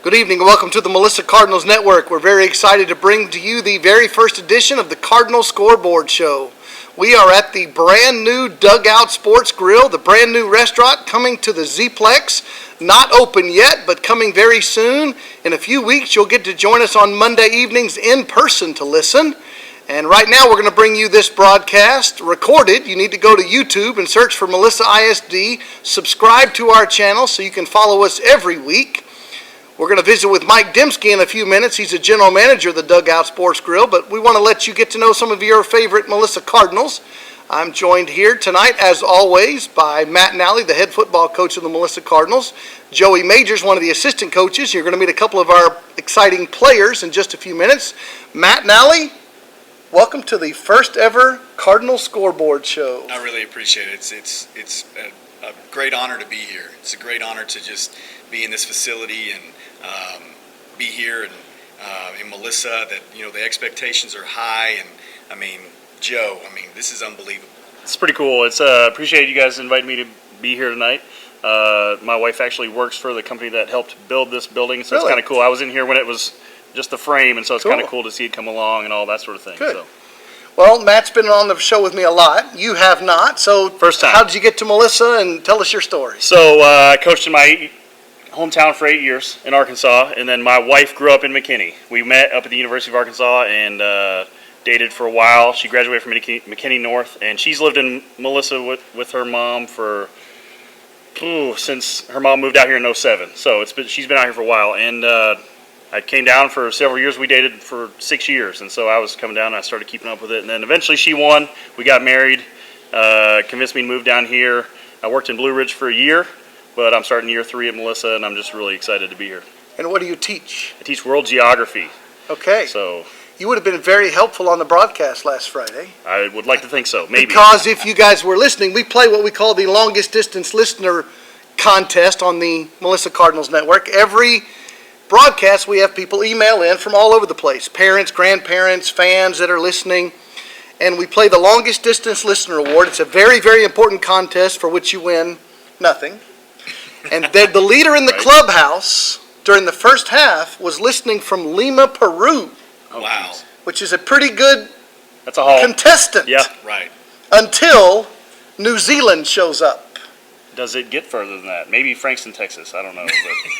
Good evening and welcome to the Melissa Cardinals Network. We're very excited to bring to you the very first edition of the Cardinals Scoreboard Show. We are at the brand new Dugout Sports Grill, the brand new restaurant coming to the Z-Plex. Not open yet, but coming very soon. In a few weeks, you'll get to join us on Monday evenings in person to listen. And right now, we're going to bring you this broadcast recorded. You need to go to YouTube and search for Melissa ISD. Subscribe to our channel so you can follow us every week. We're going to visit with Mike Dembski in a few minutes. He's the general manager of the Dugout Sports Grill, but we want to let you get to know some of your favorite Melissa Cardinals. I'm joined here tonight, as always, by Matt Nally, the head football coach of the Melissa Cardinals. Joey Majors, one of the assistant coaches. You're going to meet a couple of our exciting players in just a few minutes. Matt Nally, welcome to the first ever Cardinal Scoreboard Show. I really appreciate it. It's a great honor to be here. It's a great honor to just be in this facility and be here and in Melissa. That the expectations are high, and Joe, this is unbelievable. It's pretty cool. It's appreciate you guys inviting me to be here tonight. My wife actually works for the company that helped build this building, so It's kind of cool. I was in here when it was just the frame, and so it's kind of cool to see it come along and all that sort of thing. Good. Well, Matt's been on the show with me a lot. You have not. So first time. How did you get to Melissa, and tell us your story? So I coached in my hometown for 8 years in Arkansas, and then my wife grew up in McKinney. We met up at the University of Arkansas and dated for a while. She graduated from McKinney North, and she's lived in Melissa with her mom for since her mom moved out here in 2007. So she's been out here for a while, and I came down for several years. We dated for 6 years, and so I was coming down and I started keeping up with it. And then eventually she won. We got married, convinced me to move down here. I worked in Blue Ridge for a year, but I'm starting year 3 at Melissa, and I'm just really excited to be here. And what do you teach? I teach world geography. Okay. So you would have been very helpful on the broadcast last Friday. I would like to think so, maybe. Because if you guys were listening, we play what we call the longest distance listener contest on the Melissa Cardinals Network. Every broadcast, we have people email in from all over the place. Parents, grandparents, fans that are listening. And we play the longest distance listener award. It's a very, very important contest for which you win nothing. And the leader in the clubhouse during the first half was listening from Lima, Peru. Oh, wow. Which is a pretty good That's a haul. contestant. Yeah. Right. Until New Zealand shows up. Does it get further than that? Maybe Frankston, Texas. I don't know.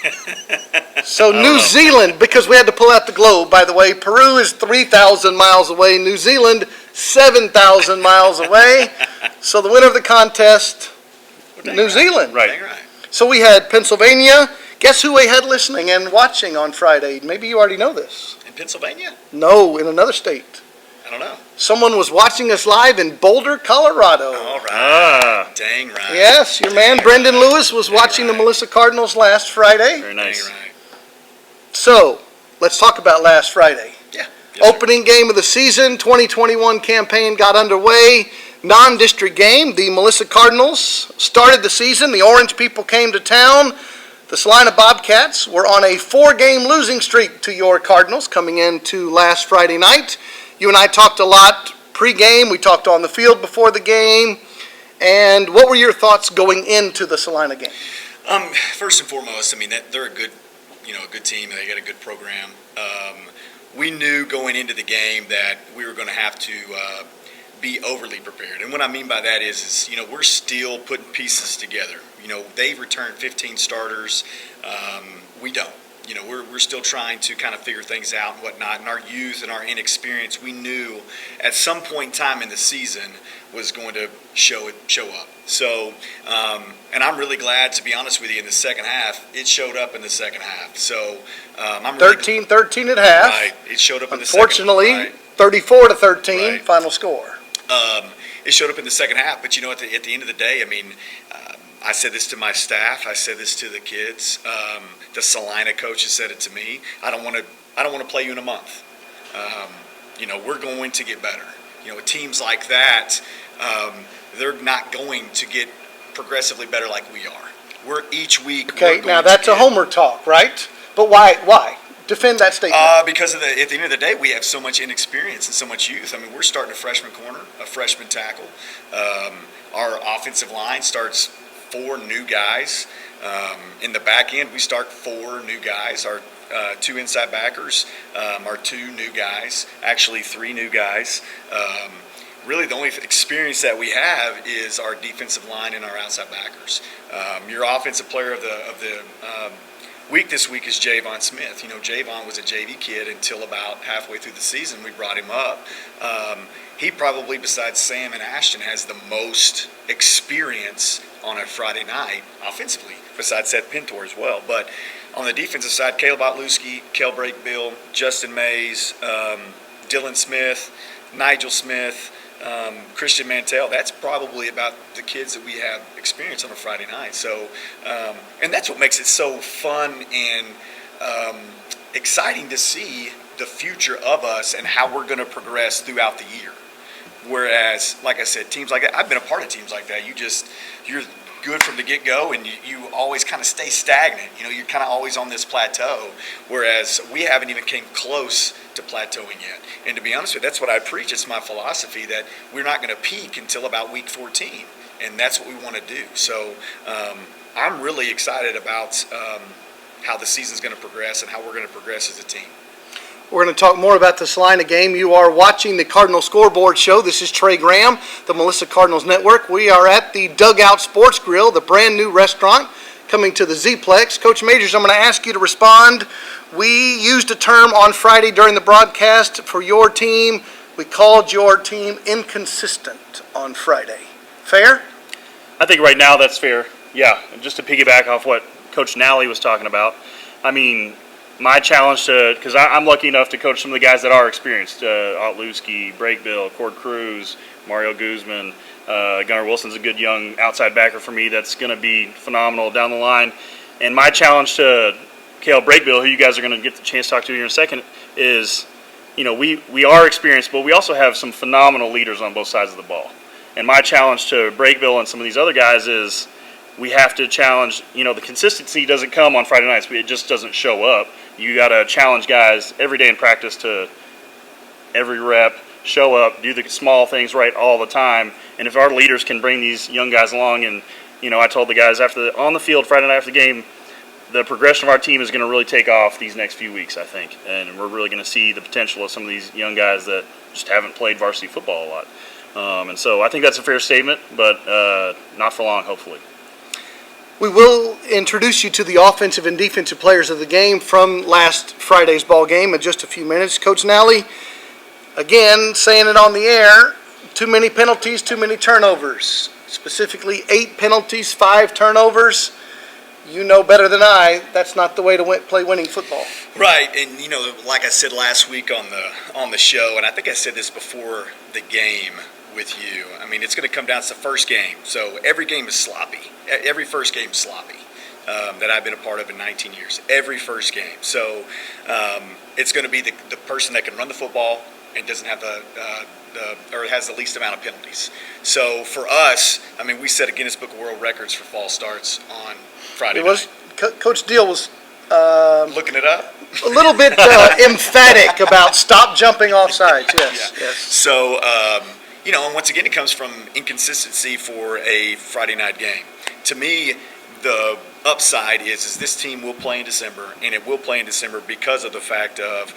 But So New Zealand, because we had to pull out the globe, by the way, Peru is 3,000 miles away. New Zealand, 7,000 miles away. So the winner of the contest, New Zealand. right. Dang right. So we had Pennsylvania. Guess who we had listening and watching on Friday? Maybe you already know this. In Pennsylvania? No, in another state. I don't know. Someone was watching us live in Boulder, Colorado. All right. Ah. Dang right. Yes, your man Brendan Lewis was watching the Melissa Cardinals last Friday. Very Dang nice. right. So, let's talk about last Friday. Yeah. Yes, sir. Opening game of the season, 2021 campaign got underway. Non-district game. The Melissa Cardinals started the season. The Orange people came to town. The Celina Bobcats were on a 4-game losing streak to your Cardinals coming into last Friday night. You and I talked a lot pre-game. We talked on the field before the game. And what were your thoughts going into the Celina game? First and foremost, they're a good team. They got a good program. We knew going into the game that we were going to have to be overly prepared. And what I mean by that is we're still putting pieces together. They've returned 15 starters. We don't. We're still trying to kind of figure things out and whatnot. And our youth and our inexperience, we knew at some point in time in the season was going to show up. So, and I'm really glad, to be honest with you, in the second half, it showed up in the second half. So, I'm really 13-13 at half. Right. It showed up in the second half. Unfortunately, 34-13 Right. final score. It showed up in the second half, but at the end of the day, I said this to my staff. I said this to the kids. The Celina coach has said it to me. I don't want to play you in a month. We're going to get better. Teams like that, they're not going to get progressively better like we are. Each week. Okay, now that's a homer talk, right? But why? Defend that statement. Because at the end of the day, we have so much inexperience and so much youth. We're starting a freshman corner, a freshman tackle. Our offensive line starts 4 new guys. In the back end, we start 4 new guys. Our 2 inside backers are 2 new guys, actually 3 new guys. Really, the only experience that we have is our defensive line and our outside backers. Your offensive player of the week this week is Javon Smith. You know, Javon was a JV kid until about halfway through the season. We brought him up. He probably, besides Sam and Ashton, has the most experience on a Friday night offensively, besides Seth Pintor as well. But on the defensive side, Caleb Otluski, Kel Brakebill, Justin Mays, Dylan Smith, Nigel Smith, Christian Mantell. That's probably about the kids that we have experience on a Friday night. So, and that's what makes it so fun and exciting to see the future of us and how we're going to progress throughout the year. Whereas, like I said, teams like that, I've been a part of teams like that. You're good from the get-go, and you always kind of stay stagnant. You know, you're kind of always on this plateau, whereas we haven't even came close to plateauing yet. And to be honest with you, that's what I preach. It's my philosophy that we're not going to peak until about week 14, and that's what we want to do. So I'm really excited about how the season's going to progress and how we're going to progress as a team. We're going to talk more about the Celina game. You are watching the Cardinal Scoreboard Show. This is Trey Graham, the Melissa Cardinals Network. We are at the Dugout Sports Grill, the brand new restaurant coming to the Z-Plex. Coach Majors, I'm going to ask you to respond. We used a term on Friday during the broadcast for your team. We called your team inconsistent on Friday. Fair? I think right now that's fair. Yeah, and just to piggyback off what Coach Nally was talking about, I mean, my challenge because I'm lucky enough to coach some of the guys that are experienced, Otluski, Brakebill, Cord Cruz, Mario Guzman, Gunnar Wilson's a good young outside backer for me that's going to be phenomenal down the line. And my challenge to Cale Brakebill, who you guys are going to get the chance to talk to here in a second, is, you know, we are experienced, but we also have some phenomenal leaders on both sides of the ball. And my challenge to Brakebill and some of these other guys is we have to challenge, you know, the consistency doesn't come on Friday nights. It just doesn't show up. You got to challenge guys every day in practice to every rep, show up, do the small things right all the time. And if our leaders can bring these young guys along, and, you know, I told the guys on the field Friday night after the game, the progression of our team is going to really take off these next few weeks, I think. And we're really going to see the potential of some of these young guys that just haven't played varsity football a lot. And so I think that's a fair statement, but not for long, hopefully. We will introduce you to the offensive and defensive players of the game from last Friday's ball game in just a few minutes. Coach Nally, again, saying it on the air, too many penalties, too many turnovers. Specifically, 8 penalties, 5 turnovers. You know better than I, that's not the way to play winning football. Right, and you know, like I said last week on the show, and I think I said this before the game with you. I mean, it's going to come down to the first game. So every game is sloppy. Every first game is sloppy that I've been a part of in 19 years. Every first game. So it's going to be the person that can run the football and doesn't have or has the least amount of penalties. So for us, I mean, we set a Guinness Book of World Records for false starts on Friday night. Coach Deal was looking it up. A little bit emphatic about stop jumping off sides. Yes, yeah. Yes. So, you know, and once again, it comes from inconsistency for a Friday night game. To me, the upside is this team will play in December, and it will play in December because of the fact of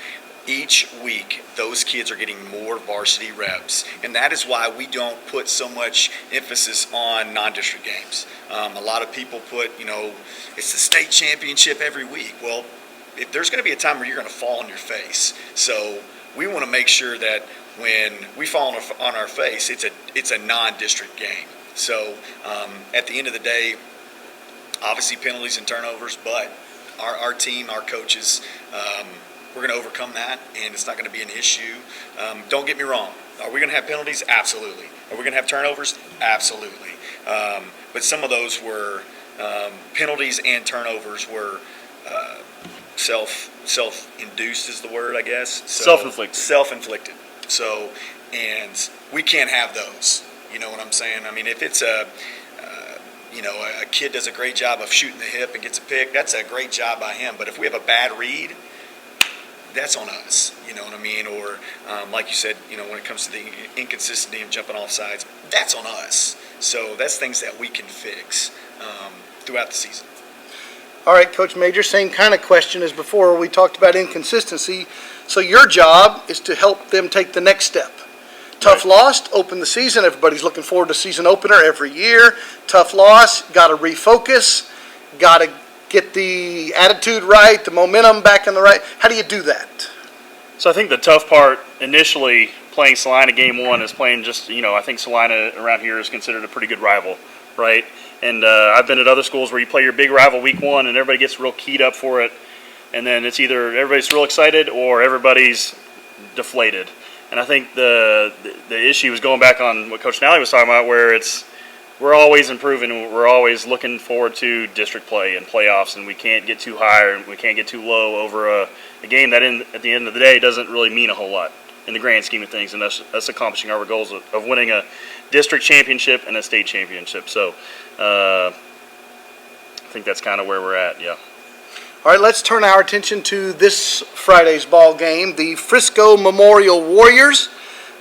each week those kids are getting more varsity reps, and that is why we don't put so much emphasis on non-district games. A lot of people put, you know, it's the state championship every week. Well, if there's going to be a time where you're going to fall on your face. So we want to make sure that when we fall on our face, it's a non-district game. So at the end of the day, obviously penalties and turnovers, but our team, our coaches, we're going to overcome that, and it's not going to be an issue. Don't get me wrong. Are we going to have penalties? Absolutely. Are we going to have turnovers? Absolutely. But some of those were penalties and turnovers were self-induced is the word, I guess. So, self-inflicted. Self-inflicted. So, and we can't have those. You know what I'm saying? I mean, if it's a kid does a great job of shooting the hip and gets a pick, that's a great job by him. But if we have a bad read, that's on us. You know what I mean? Or like you said, you know, when it comes to the inconsistency of jumping off sides, that's on us. So that's things that we can fix. throughout the season. All right, Coach Major, same kind of question as before. We talked about inconsistency. So your job is to help them take the next step. Tough loss, open the season. Everybody's looking forward to season opener every year. Tough loss, got to refocus, got to get the attitude right, the momentum back in the right. How do you do that? So I think the tough part initially playing Celina game one is playing just, I think Celina around here is considered a pretty good rival, right? And I've been at other schools where you play your big rival week one and everybody gets real keyed up for it. And then it's either everybody's real excited or everybody's deflated. And I think the issue is going back on what Coach Nally was talking about, where we're always improving. We're always looking forward to district play and playoffs, and we can't get too high or we can't get too low over a game that at the end of the day doesn't really mean a whole lot in the grand scheme of things, and us accomplishing our goals of winning a district championship and a state championship. So I think that's kind of where we're at, yeah. All right, let's turn our attention to this Friday's ball game, the Frisco Memorial Warriors.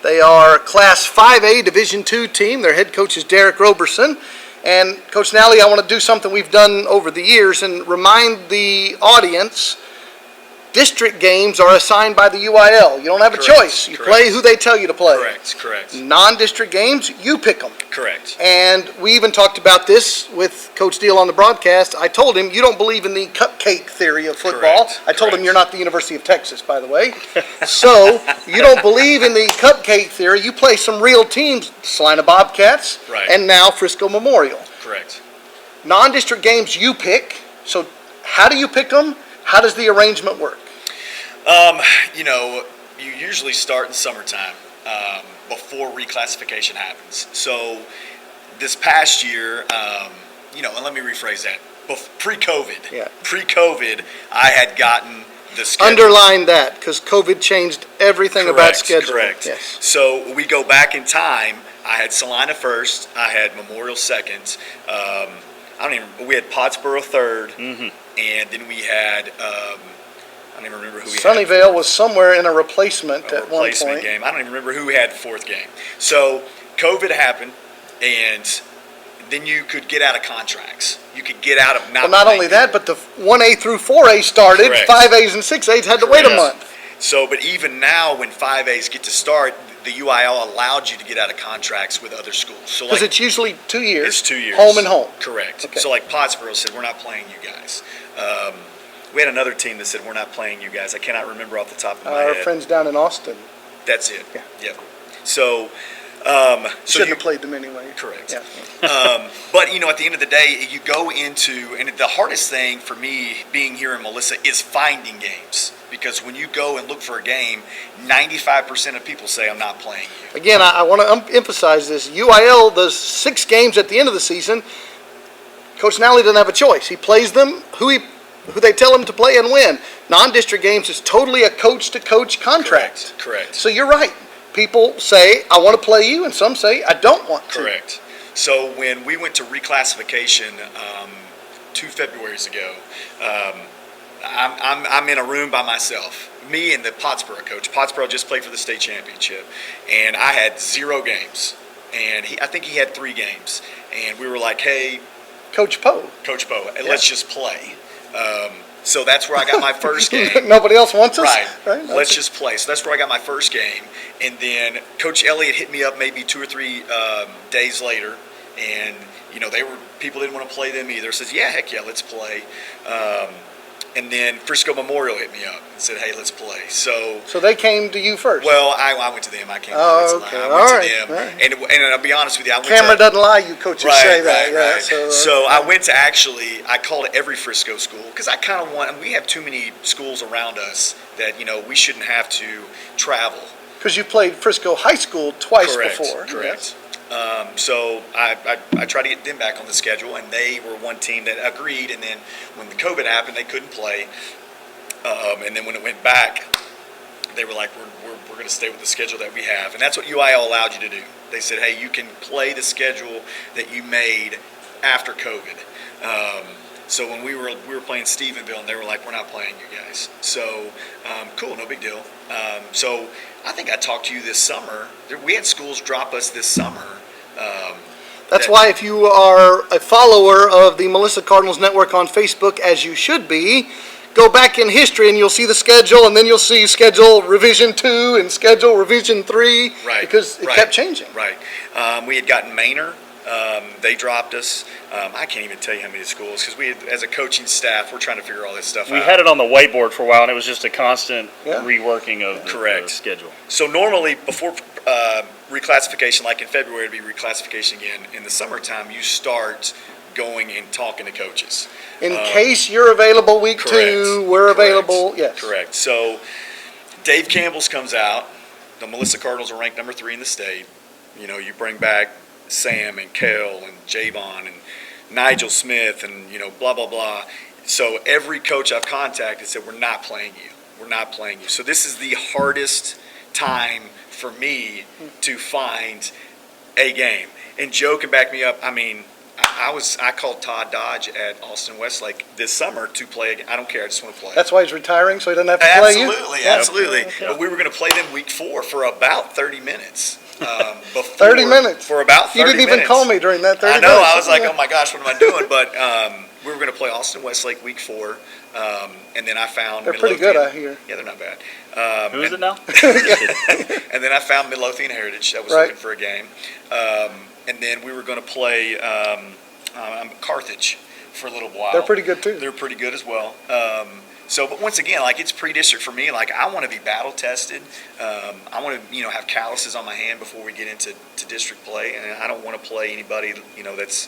They are Class 5A Division II team. Their head coach is Derek Roberson. And Coach Nally, I want to do something we've done over the years and remind the audience, district games are assigned by the UIL. You don't have a choice. You play who they tell you to play. Correct. Non-district games, you pick them. Correct. And we even talked about this with Coach Deal on the broadcast. I told him, you don't believe in the cupcake theory of football. I told him you're not the University of Texas, by the way. So you don't believe in the cupcake theory. You play some real teams, Celina Bobcats, and now Frisco Memorial. Correct. Non-district games you pick. So how do you pick them? How does the arrangement work? You usually start in summertime before reclassification happens. So this past year, and let me rephrase that. Pre-COVID, I had gotten the schedule. Underline that, because COVID changed everything about scheduling. Correct. Yes. So we go back in time. I had Celina first. I had Memorial second. We had Pottsboro third, and then we had. I don't even remember who we had. Sunnyvale was somewhere in a replacement at one point. Game. I don't even remember who we had fourth game. So COVID happened, and then you could get out of contracts. You could get out of not. Well, not only that, but the 1A through 4A started. Correct. 5As and 6As had to wait a month. So, but even now, when 5As get to start, the UIL allowed you to get out of contracts with other schools. So, because it's usually 2 years. It's 2 years. Home and home. Correct. Okay. So, like Pottsboro said, we're not playing you guys. We had another team that said, we're not playing you guys. I cannot remember off the top of my head. Our friends down in Austin. That's it. Yeah. Yep. So, shouldn't have played them anyway. Correct. Yeah. But, at the end of the day, you go into, and the hardest thing for me being here in Melissa is finding games. Because when you go and look for a game, 95% of people say, I'm not playing you. Again, I want to emphasize this. UIL, those 6 games at the end of the season, Coach Nally doesn't have a choice. He plays them who they tell him to play and win. Non-district games is totally a coach-to-coach contract. Correct. So you're right. People say, I want to play you, and some say, I don't want to. Correct. So when we went to reclassification 2 Februarys ago, I'm in a room by myself. Me and the Pottsboro coach. Pottsboro just played for the state championship, and I had 0 games. And I think he had 3 games. And we were like, hey, Coach Poe, let's just play. So that's where I got my first game. Nobody else wants us? Right. Let's just play. So that's where I got my first game. And then Coach Elliott hit me up maybe 2 or 3 days later. And, people didn't want to play them either. Says, yeah, heck yeah, let's play. And then Frisco Memorial hit me up and said, hey, let's play. So they came to you first? Well, I went to them. I came to okay. I went to them. Right. And I'll be honest with you. Camera doesn't lie, you coaches say that. Right. So I went to I called every Frisco school because I kind of we have too many schools around us that, we shouldn't have to travel. Because you played Frisco High School twice before. Correct. So I tried to get them back on the schedule, and they were one team that agreed. And then when the COVID happened, they couldn't play. And then when it went back, they were like, we're going to stay with the schedule that we have. And that's what UIL allowed you to do. They said, hey, you can play the schedule that you made after COVID. So when we were playing Stephenville, and they were like, we're not playing you guys. So cool, no big deal. So I think I talked to you this summer. We had schools drop us this summer. That's why if you are a follower of the Melissa Cardinals Network on Facebook, as you should be, go back in history and you'll see the schedule, and then you'll see schedule revision 2 and schedule revision 3, Right. because it kept changing. Right. We had gotten Manor. They dropped us. I can't even tell you how many schools, because we had, as a coaching staff, we're trying to figure all this stuff out. We had it on the whiteboard for a while, and it was just a constant reworking of the schedule. So normally before reclassification, like in February, it'd be reclassification again. In the summertime, you start going and talking to coaches. In case you're available week 2, we're available. Yes. Correct. So Dave Campbell's comes out. The Melissa Cardinals are ranked number 3 in the state. You know, you bring back Sam and Kel and Javon and Nigel Smith and, you know, blah, blah, blah. So every coach I've contacted said, we're not playing you. We're not playing you. So this is the hardest time for me to find a game. And Joe can back me up. I mean, I called Todd Dodge at Austin Westlake this summer to play. I don't care. I just want to play. That's why he's retiring, so he doesn't have to play you? Absolutely. Yep. But we were going to play them week 4 for about 30 minutes. 30 minutes. For about 30 minutes. You didn't even call me during that 30 minutes. I know. I was like, oh my gosh, what am I doing? But we were going to play Austin Westlake week 4. And then I found They're pretty good, I hear. Yeah, they're not bad. Who is it now? And then I found Midlothian Heritage. I was looking for a game. And then we were going to play Carthage for a little while. They're pretty good, too. They're pretty good as well. But once again, like, it's pre-district for me. Like, I want to be battle tested. I want to, have calluses on my hand before we get into district play, and I don't want to play anybody, that's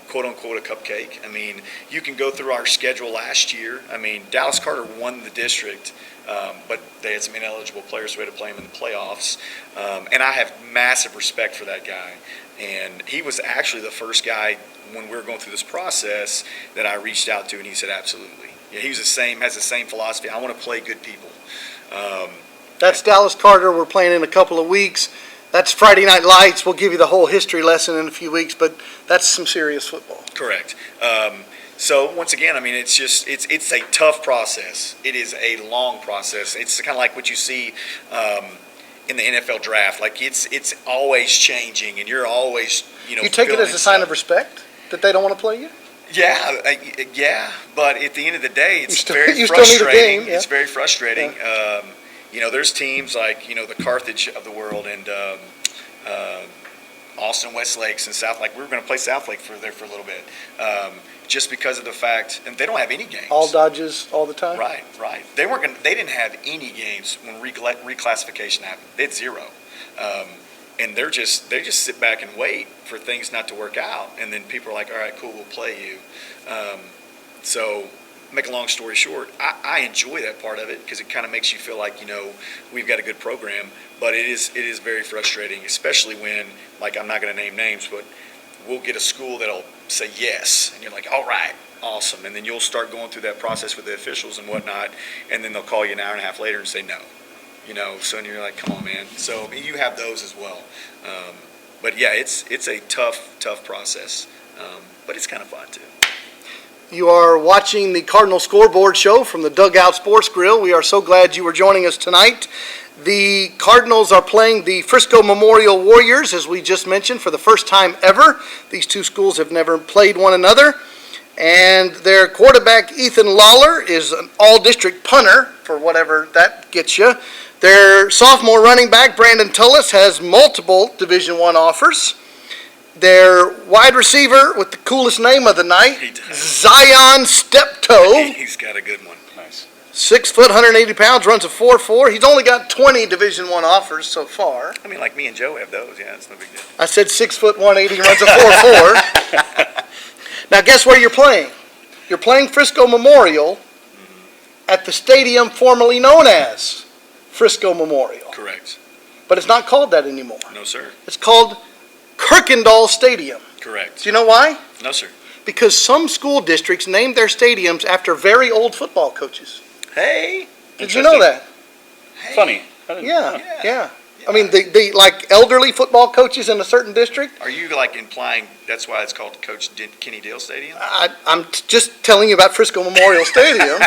quote unquote a cupcake. I mean, you can go through our schedule last year. I mean, Dallas Carter won the district, but they had some ineligible players, so we had to play them in the playoffs. And I have massive respect for that guy. And he was actually the first guy when we were going through this process that I reached out to, and he said absolutely. Yeah, he was has the same philosophy. I want to play good people. That's Dallas Carter. We're playing in a couple of weeks. That's Friday Night Lights. We'll give you the whole history lesson in a few weeks, but that's some serious football. Correct. So once again, I mean, it's a tough process. It is a long process. It's kind of like what you see in the NFL draft. Like, it's always changing, and you're always You take it as a sign of respect that they don't want to play you? Yeah, but at the end of the day, it's very you frustrating. Still need a game, yeah. It's very frustrating. Yeah. There's teams like the Carthage of the world and Austin Westlakes and South Lake. We were going to play South Lake for a little bit, just because of the fact, and they don't have any games. All dodges all the time. Right. They didn't have any games when reclassification happened. They had 0. And they just sit back and wait for things not to work out, and then people are like, all right, cool, we'll play you. So make a long story short, I enjoy that part of it because it kind of makes you feel like we've got a good program, but it is very frustrating, especially when, like, I'm not going to name names, but we'll get a school that'll say yes, and you're like, all right, awesome, and then you'll start going through that process with the officials and whatnot, and then they'll call you an hour and a half later and say no. So you're like, come on, man. So you have those as well. But yeah, it's a tough process. But it's kind of fun too. You are watching the Cardinal Scoreboard show from the Dugout Sports Grill. We are so glad you were joining us tonight. The Cardinals are playing the Frisco Memorial Warriors, as we just mentioned, for the first time ever. These two schools have never played one another. And their quarterback, Ethan Lawler, is an all-district punter, for whatever that gets you. Their sophomore running back, Brandon Tullis, has multiple Division I offers. Their wide receiver with the coolest name of the night, Zion Steptoe. He's got a good one. Nice. 6 foot, 180 pounds, runs a 4.4. He's only got 20 Division I offers so far. I mean, like me and Joe have those. Yeah, it's no big deal. I said 6 foot, 180, runs a 4.4. Now, guess where you're playing? You're playing Frisco Memorial at the stadium formerly known as Frisco Memorial. Correct. But it's not called that anymore. No, sir. It's called Kirkendall Stadium. Correct. Do you know why? No, sir. Because some school districts named their stadiums after very old football coaches. Hey. Did you know that? Hey. Funny. Yeah. I mean, they like elderly football coaches in a certain district. Are you like implying that's why it's called Coach Kenny Dale Stadium? I'm just telling you about Frisco Memorial Stadium.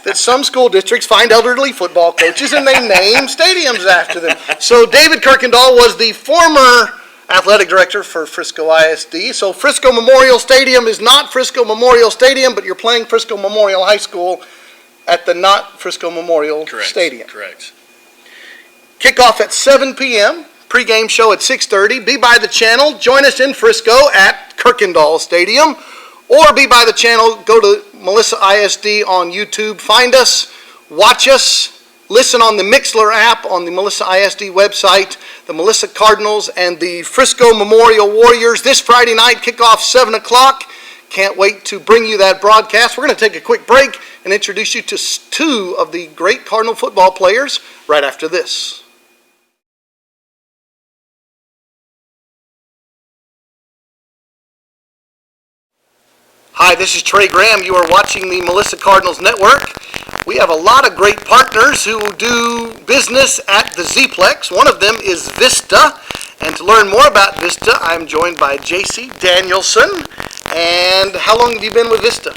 That some school districts find elderly football coaches and they name stadiums after them. So David Kirkendall was the former athletic director for Frisco ISD. So Frisco Memorial Stadium is not Frisco Memorial Stadium, but you're playing Frisco Memorial High School at the not Frisco Memorial Stadium. Correct. Kickoff at 7 p.m., pregame show at 6:30. Be by the channel. Join us in Frisco at Kirkendall Stadium, or be by the channel. Go to Melissa ISD on YouTube. Find us, watch us, listen on the Mixler app, on the Melissa ISD website, the Melissa Cardinals and the Frisco Memorial Warriors this Friday night, kickoff 7 o'clock. Can't wait to bring you that broadcast. We're going to take a quick break and introduce you to two of the great Cardinal football players right after this. Hi, this is Trey Graham. You are watching the Melissa Cardinals Network. We have a lot of great partners who do business at the Zplex. One of them is Vista. And to learn more about Vista, I'm joined by JC Danielson. And how long have you been with Vista?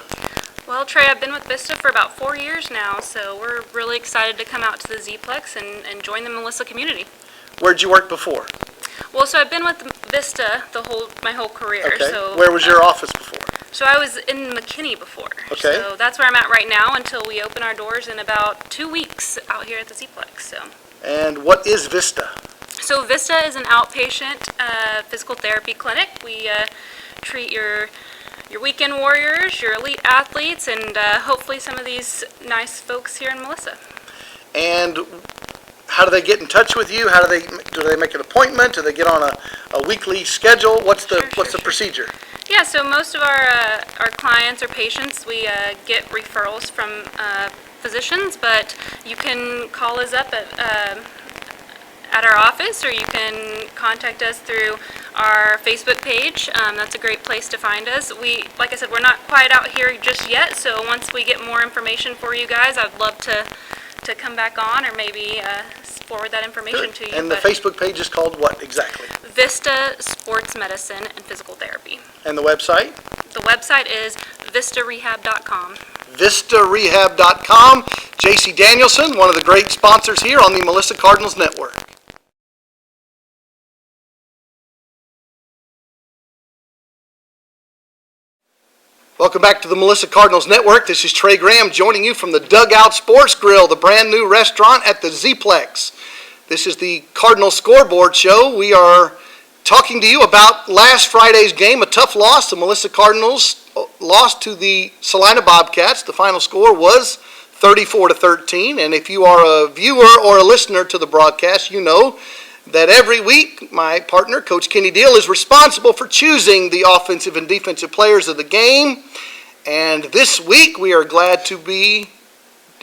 Well, Trey, I've been with Vista for about 4 years now, so we're really excited to come out to the Zplex and join the Melissa community. Where'd you work before? Well, so I've been with Vista my whole career. Okay. So Where was your office before? So I was in McKinney before. Okay. So that's where I'm at right now until we open our doors in about 2 weeks out here at the Zplex. And what is Vista? So Vista is an outpatient physical therapy clinic. We treat your weekend warriors, your elite athletes, and hopefully some of these nice folks here in Melissa. And how do they get in touch with you? Do they make an appointment? Do they get on a weekly schedule? What's the procedure? Yeah, so most of our clients or patients, we get referrals from physicians, but you can call us up at our office, or you can contact us through our Facebook page. That's a great place to find us. Like I said, we're not quite out here just yet, so once we get more information for you guys, I'd love to come back on or maybe forward that information to you. And the Facebook page is called what exactly? Vista Sports Medicine and Physical Therapy. And the website? The website is vistarehab.com. VistaRehab.com. JC Danielson, one of the great sponsors here on the Melissa Cardinals Network. Welcome back to the Melissa Cardinals Network. This is Trey Graham joining you from the Dugout Sports Grill, the brand new restaurant at the Zplex. This is the Cardinal Scoreboard Show. We are talking to you about last Friday's game, a tough loss. The Melissa Cardinals lost to the Celina Bobcats. The final score was 34-13. And if you are a viewer or a listener to the broadcast, you know that every week my partner, Coach Kenny Deal, is responsible for choosing the offensive and defensive players of the game. And this week we are glad to be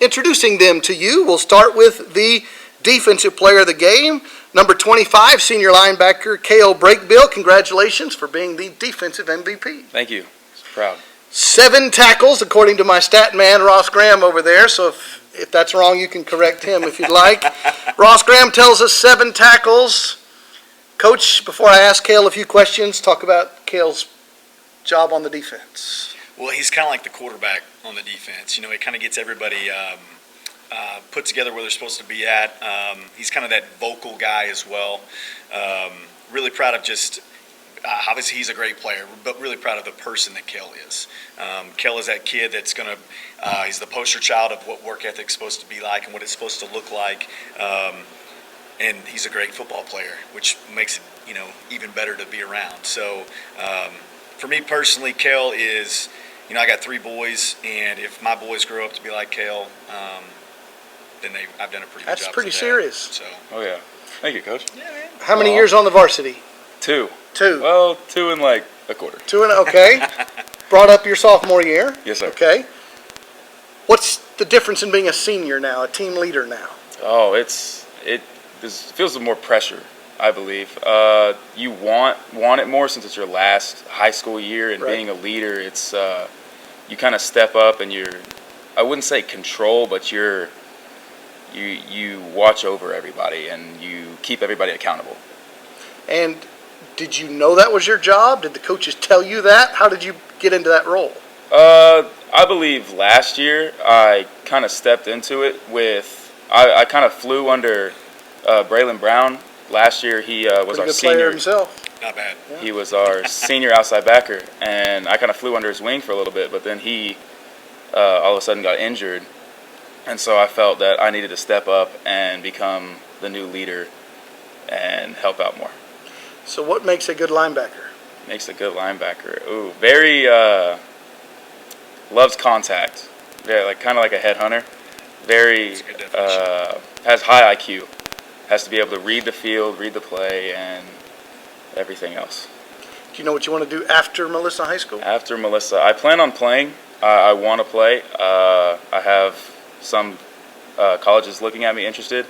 introducing them to you. We'll start with the defensive player of the game, number 25, senior linebacker Cale Brakebill. Congratulations for being the defensive MVP. Thank you. Proud. 7 tackles, according to my stat man, Ross Graham, over there. So if that's wrong, you can correct him if you'd like. Ross Graham tells us 7 tackles. Coach, before I ask Cale a few questions, talk about Cale's job on the defense. Well, he's kind of like the quarterback on the defense. You know, he kind of gets everybody put together where they're supposed to be at. He's kind of that vocal guy as well. Really proud of just obviously he's a great player, but really proud of the person that Cale is. Cale is that kid that's going to he's the poster child of what work ethic's supposed to be like and what it's supposed to look like. And he's a great football player, which makes it, you know, even better to be around. So for me personally, Cale is, you know, I got 3 boys, and if my boys grow up to be like Cale, then I've done a pretty good job. That's pretty today. serious. So. Oh, yeah. Thank you, Coach. Yeah, man. How many years on the varsity? 2. 2. Well, 2 and like a quarter. 2 and okay. Brought up your sophomore year. Yes, sir. Okay. What's the difference in being a senior now, a team leader now? Oh, it feels more pressure, I believe. You want it more since it's your last high school year, and Right. being a leader, it's you kind of step up and I wouldn't say control, but you watch over everybody and you keep everybody accountable. And did you know that was your job? Did the coaches tell you that? How did you get into that role? I believe last year I kind of stepped into it I kind of flew under Braylon Brown. Last year he was Pretty our good senior. player himself. Not bad. He was our senior outside backer, and I kind of flew under his wing for a little bit, but then he all of a sudden got injured, and so I felt that I needed to step up and become the new leader and help out more. So what makes a good linebacker? Makes a good linebacker. Ooh, very loves contact. Very kind of like a headhunter. Very That's a good definition. has high IQ. Has to be able to read the field, read the play, and everything else. Do you know what you want to do after Melissa High School? After Melissa, I plan on playing. I want to play. I have some colleges looking at me interested,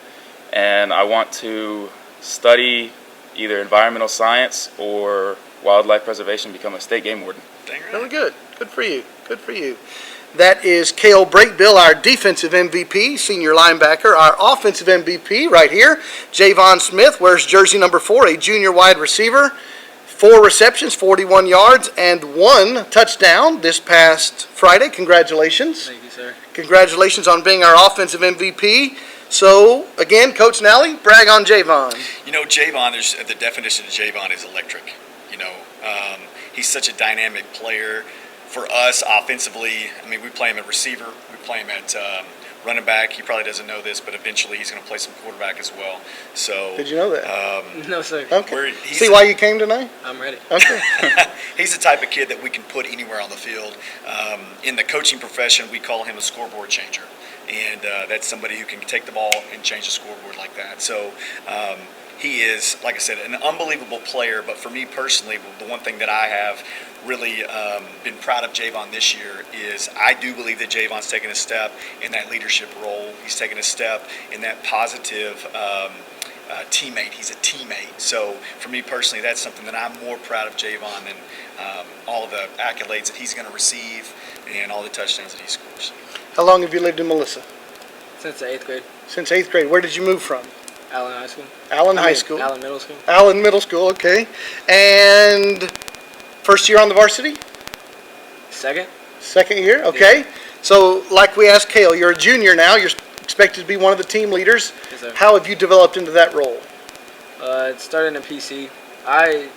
and I want to study either environmental science or wildlife preservation, become a state game warden. Dang right. Really good. Good for you. Good for you. That is Cale Brakebill, our defensive MVP, senior linebacker. Our offensive MVP right here, Javon Smith, wears jersey number 4, a junior wide receiver. 4 receptions, 41 yards, and 1 touchdown this past Friday. Congratulations. Thank you, sir. Congratulations on being our offensive MVP. So, again, Coach Nally, brag on Javon. You know, Javon, the definition of Javon is electric. You know, he's such a dynamic player. For us, offensively, I mean, we play him at receiver. We play him at running back. He probably doesn't know this, but eventually he's going to play some quarterback as well. So, Did you know that? No, sir. Okay. See why you came tonight? I'm ready. Okay. He's the type of kid that we can put anywhere on the field. In the coaching profession, we call him a scoreboard changer. And that's somebody who can take the ball and change the scoreboard like that. So he is, like I said, an unbelievable player. But for me personally, the one thing that I have really been proud of Javon this year is I do believe that Javon's taken a step in that leadership role. He's taken a step in that positive teammate. He's a teammate. So for me personally, that's something that I'm more proud of Javon than all the accolades that he's going to receive and all the touchdowns that he scores. How long have you lived in Melissa? Since the 8th grade. Since 8th grade. Where did you move from? Allen High School. Allen High School. Allen Middle School. Allen Middle School, okay. And first year on the varsity? Second. Second year, okay. Yeah. So, like we asked Cale, you're a junior now. You're expected to be one of the team leaders. Yes, sir. How have you developed into that role? It started in PC. I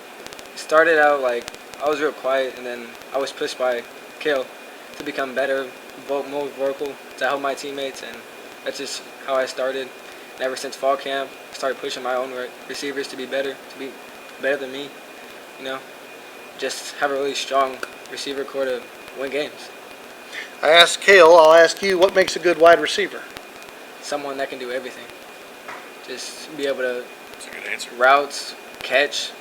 started out I was real quiet, and then I was pushed by Cale to become better, more vocal, to help my teammates, and that's just how I started. And ever since fall camp, I started pushing my own receivers to be better than me. You know, just have a really strong receiver core to win games. I asked Cale, I'll ask you, what makes a good wide receiver? Someone that can do everything. Just be able to That's a good answer. routes, catch,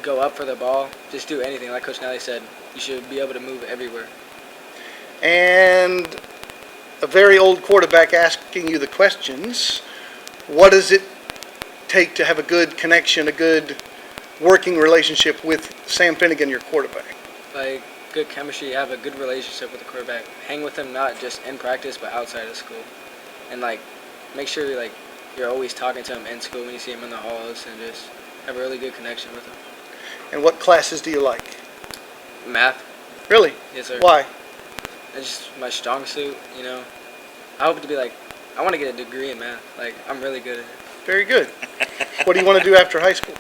go up for the ball, just do anything. Like Coach Nally said, you should be able to move everywhere. And a very old quarterback asking you the questions. What does it take to have a good connection, a good working relationship with Sam Finnegan, your quarterback? Like, good chemistry, have a good relationship with the quarterback. Hang with him not just in practice, but outside of school. And, make sure, you're always talking to him in school when you see him in the halls, and just have a really good connection with him. And what classes do you like? Math. Really? Yes, sir. Why? It's just my strong suit, you know. I hope to be I want to get a degree in math. I'm really good at it. Very good. What do you want to do after high school?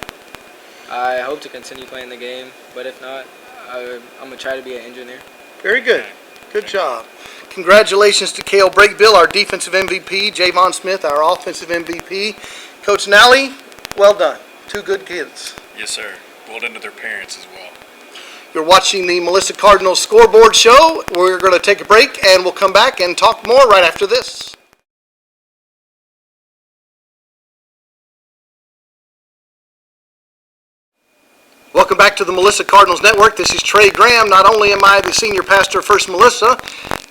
I hope to continue playing the game, but if not, I'm going to try to be an engineer. Very good. Good job. Congratulations to Cale Brakebill, our defensive MVP, Javon Smith, our offensive MVP. Coach Nally, well done. 2 good kids. Yes, sir. Well done to their parents as well. You're watching the Melissa Cardinals Scoreboard Show. We're going to take a break, and we'll come back and talk more right after this. Welcome back to the Melissa Cardinals Network. This is Trey Graham. Not only am I the senior pastor of First Melissa,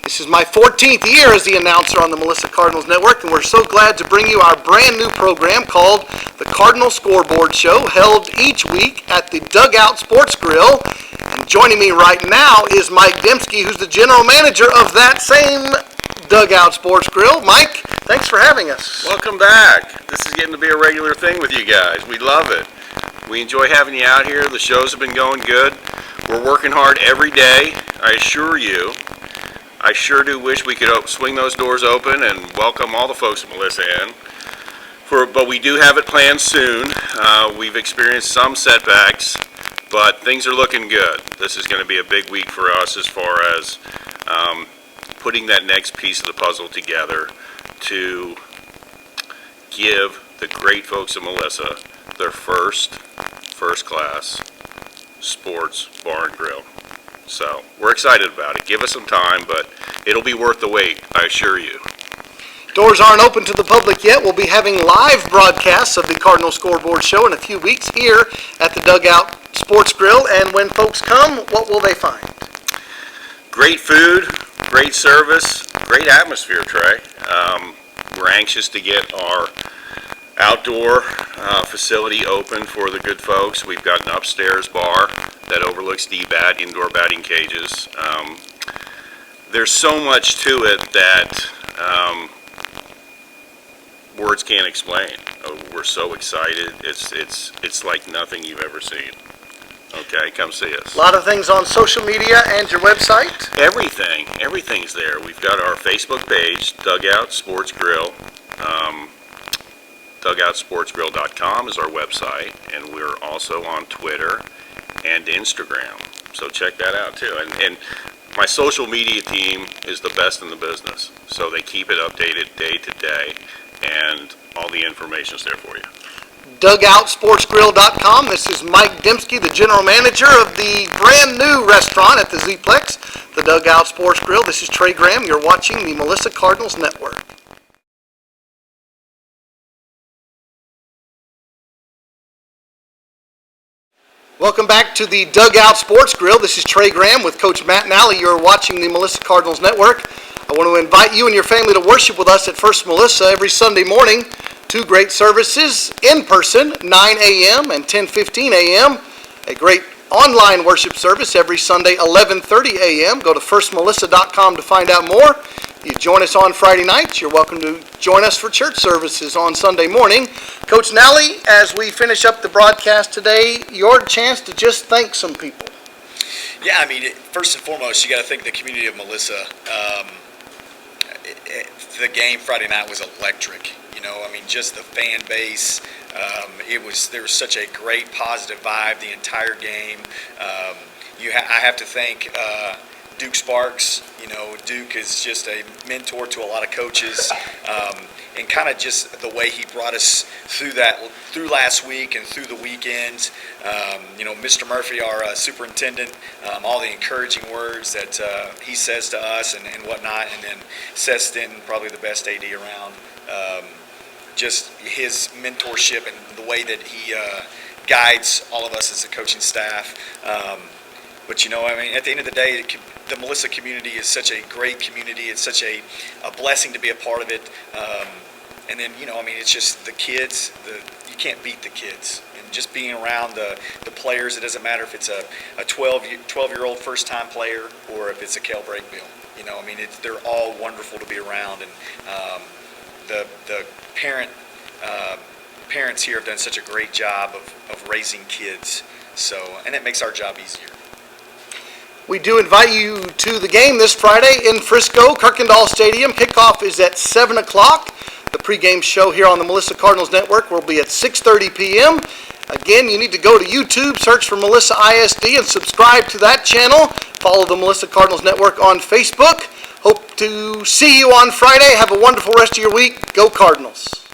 this is my 14th year as the announcer on the Melissa Cardinals Network, and we're so glad to bring you our brand new program called the Cardinal Scoreboard Show, held each week at the Dugout Sports Grill. And joining me right now is Mike Dembski, who's the general manager of that same Dugout Sports Grill. Mike, thanks for having us. Welcome back. This is getting to be a regular thing with you guys. We love it. We enjoy having you out here. The shows have been going good. We're working hard every day, I assure you. I sure do wish we could swing those doors open and welcome all the folks at Melissa in. But we do have it planned soon. We've experienced some setbacks, but things are looking good. This is going to be a big week for us as far as putting that next piece of the puzzle together to give the great folks at Melissa their first-class sports bar and grill. So we're excited about it. Give us some time, but it'll be worth the wait, I assure you. Doors aren't open to the public yet. We'll be having live broadcasts of the Cardinal Scoreboard show in a few weeks here at the Dugout Sports Grill. And when folks come, what will they find? Great food, great service, great atmosphere, Trey. We're anxious to get our outdoor facility open for the good folks. We've got an upstairs bar that overlooks DBAT, indoor batting cages. There's so much to it that words can't explain. We're so excited. It's like nothing you've ever seen. Okay, come see us. A lot of things on social media and your website. Everything's there. We've got our Facebook page, Dugout Sports Grill. DugoutSportsGrill.com is our website, and we're also on Twitter and Instagram. So check that out too. And my social media team is the best in the business. So they keep it updated day to day, and all the information is there for you. DugoutSportsGrill.com. This is Mike Dembski, the general manager of the brand new restaurant at the Z-Plex, the Dugout Sports Grill. This is Trey Graham. You're watching the Melissa Cardinals Network. Welcome back to the Dugout Sports Grill. This is Trey Graham with Coach Matt Nally. You're watching the Melissa Cardinals Network. I want to invite you and your family to worship with us at First Melissa every Sunday morning. Two great services in person, 9 a.m. and 10:15 a.m. A great online worship service every Sunday, 11:30 a.m. Go to firstmelissa.com to find out more. You join us on Friday nights. You're welcome to join us for church services on Sunday morning. Coach Nally, as we finish up the broadcast today, your chance to just thank some people. Yeah, I mean, first and foremost, you got to thank the community of Melissa. The game Friday night was electric. You know, I mean, just the fan base. There was such a great positive vibe the entire game. I have to thank Duke Sparks. You know, Duke is just a mentor to a lot of coaches, and kind of just the way he brought us through last week and through the weekend. You know, Mr. Murphy, our superintendent, all the encouraging words that he says to us and whatnot, and then Seth Stenton, probably the best AD around. Just his mentorship and the way that he guides all of us as a coaching staff. But, you know, I mean, at the end of the day, the Melissa community is such a great community. It's such a blessing to be a part of it. And then, you know, I mean, it's just the kids. You can't beat the kids. And just being around the players, it doesn't matter if it's a 12-year-old first-time player or if it's a Kel Brakebill. You know, I mean, they're all wonderful to be around. And the parents here have done such a great job of raising kids. So, and it makes our job easier. We do invite you to the game this Friday in Frisco, Kirkendall Stadium. Kickoff is at 7 o'clock. The pregame show here on the Melissa Cardinals Network will be at 6:30 p.m. Again, you need to go to YouTube, search for Melissa ISD, and subscribe to that channel. Follow the Melissa Cardinals Network on Facebook. Hope to see you on Friday. Have a wonderful rest of your week. Go Cardinals.